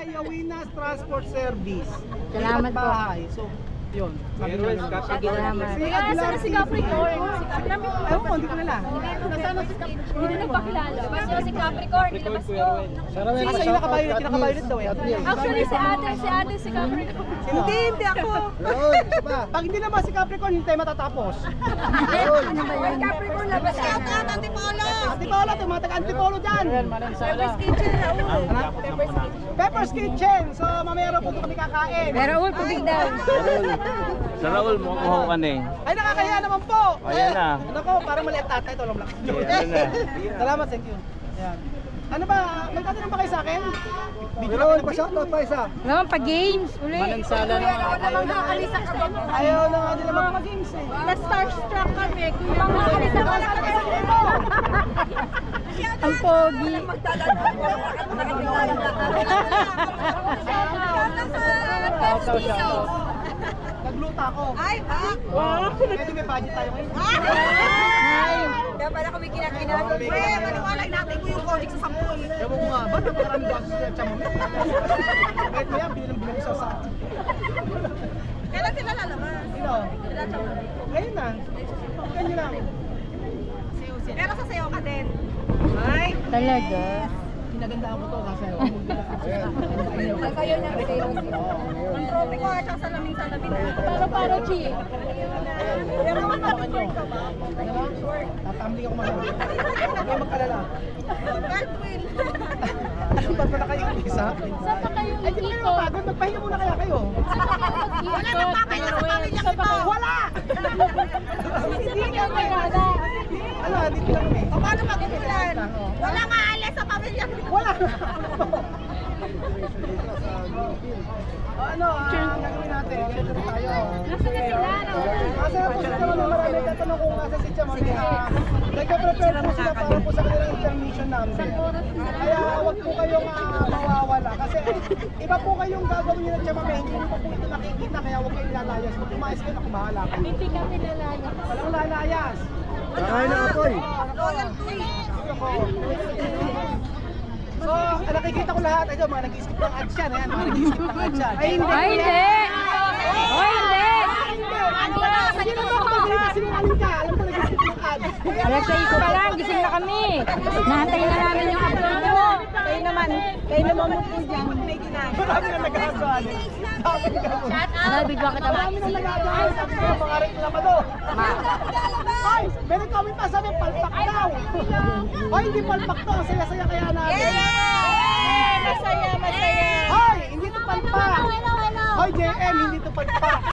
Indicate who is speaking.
Speaker 1: ay Awinas Transport Service.
Speaker 2: Salamat po.
Speaker 1: So, yun.
Speaker 2: Salamat.
Speaker 3: Sana si Capricorn.
Speaker 1: Ayaw mo, hindi ko nila.
Speaker 3: Nasaan si Capricorn? Hindi na nagpakilala. Basta si Capricorn, nilabas ko.
Speaker 1: Kasi yung naka-violet daw eh.
Speaker 3: Actually, si ate si Capricorn.
Speaker 1: Hindi ako. Pag hindi naman si Capricorn, hindi tayo matatapos.
Speaker 3: Capricorn, labas ka.
Speaker 1: Antipolo! Antipolo, ito mga taga-Antipolo dyan.
Speaker 3: Pepper's Kitchen, Raul.
Speaker 1: Pepper's Kitchen. So, mamaya raw po kami kakain.
Speaker 2: Pero ul, tubig daw.
Speaker 4: Sa Raul, mukuha ka na eh.
Speaker 1: Ay, nakakaya naman po.
Speaker 4: Ayan na.
Speaker 1: Nako, parang maliit tatay. Ito lang lang.
Speaker 4: Ayan na.
Speaker 1: Salamat, thank you. Ayan. Ano ba? May tatanong ba kayo sa akin? Video
Speaker 5: Raul, pa-shoutout pa isa.
Speaker 2: Naman pa games uli.
Speaker 4: Manansala na nga.
Speaker 1: Ayaw na nga nila magpa-games eh.
Speaker 3: Na-starstruck kami. Kuya, makakalisa ka na kami.
Speaker 2: Ang pogi.
Speaker 1: Nagluta ako.
Speaker 3: Ay,
Speaker 1: Pwede may budget tayo ngayon.
Speaker 3: kaya pala kami kinakinan. Maniwalay natin ko yung project sa 10.
Speaker 1: Ewan ko nga ba? Maraming bucks siya siya mo. Kahit mo yan, bilang isa sa akin.
Speaker 3: Kailan sila lalabas?
Speaker 1: Sino? Ngayon na. Ganyan lang.
Speaker 3: Pero sasayaw ka din. Ay!
Speaker 2: Talaga.
Speaker 1: Pinagandaan ko to kasi
Speaker 3: Sasayaw na rin kayo. Ang trophy ko at salamin-salamin na. Para Chi. Pero naman short ka ba? Short.
Speaker 1: tatambling ako mga. Huwag kayo magkalala.
Speaker 3: God will.
Speaker 1: Ano ba na kayo isa?
Speaker 3: Saan pa kayo
Speaker 1: Ay, di ba naman pagod? Magpahinga muna kaya kayo.
Speaker 3: Wala nang papahinga sa pamilya ko.
Speaker 1: Wala!
Speaker 3: Hindi ka magana.
Speaker 1: Ano, dito lang kami.
Speaker 3: O paano mag-ulan? Wala nga alis sa pamilya ko.
Speaker 1: Wala! Ano, gagawin natin? Ganito tayo.
Speaker 3: Nasaan na sila?
Speaker 1: Kasi po si Chama, marami tatanong kung nasa si Chama. Nagka-prepare po sila para po sa kanilang intermission namin. Kaya huwag po kayong mawawala. Kasi iba po kayong gagawin nila Chama, hindi po po ito nakikita. Kaya huwag kayong lalayas. Kung umayos kayo, ako bahala kayo.
Speaker 3: Hindi kami lalayas.
Speaker 1: Walang lalayas.
Speaker 5: Kakain na apoy.
Speaker 3: Loyal to eh.
Speaker 1: So, nakikita ko lahat. Ayun, mga nag-skip ng ads yan. Ayan, mga nag-skip ng ads yan.
Speaker 2: Ay, hindi. Ay, hindi. Ay, hindi.
Speaker 3: Ano na?
Speaker 1: Sino ba ako pag sinungaling ka? Alam ko nag-skip ng ads.
Speaker 2: Alas 6 pa lang, gising na kami. Nahantayin na namin yung upload mo. Kayo naman mo po dyan.
Speaker 1: Marami na nag-agawa. Dapat gano'n.
Speaker 2: Ano, bigla kita
Speaker 1: Marami na nag-agawa. Sabi ko, mga reklamado. Hoy, meron kami pa sabi, palpak daw. Hoy, hindi palpak to. Saya-saya kaya natin.
Speaker 3: Masaya, masaya.
Speaker 1: Hoy, hindi to palpak. Hoy, JM, hindi to palpak.